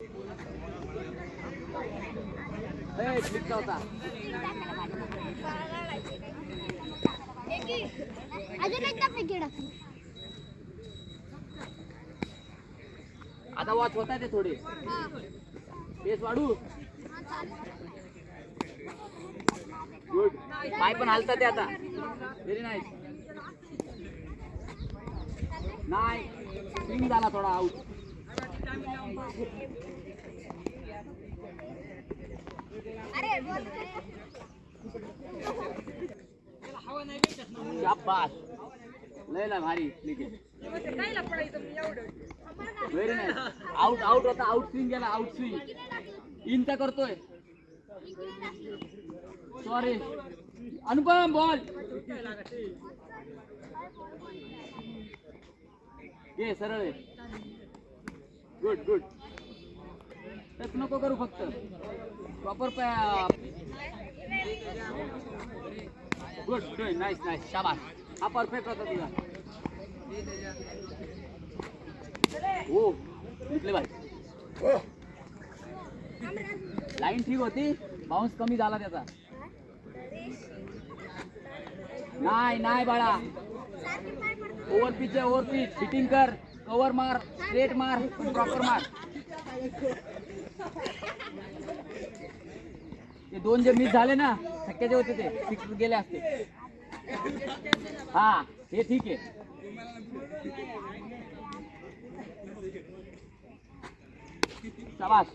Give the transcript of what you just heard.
आता वॉच होत आहे ते थोडे पेस वाढू. गुड. पाय पण हालतात ते आता. Very nice. नाही स्विंग झाला थोडा आउट. शाबास. लय ना भारी. Very nice. आउट आउट होता. आउट स्विंग गेला. आउट स्विंग इनचा करतोय. सॉरी अनुपम बॉल ये सरळ आहे. Good good. टच नको करू फक्त proper. Good good. Nice nice. शाबास. हा परफेक्ट होता तुझा. हो इथले भाई. लाईन ठीक होती. बाउन्स कमी झाला त्याचा. नाही नाही बाळा. ओव्हर पिच आहे. Over pitch. हिटिंग कर. कव्हर मार. स्ट्रेट मार. प्रॉपर मार. ते दोन जे मिस झाले ना शक्य जे होते ते सिक्स गेले असते. हा हे ठीक आहे. शाबास.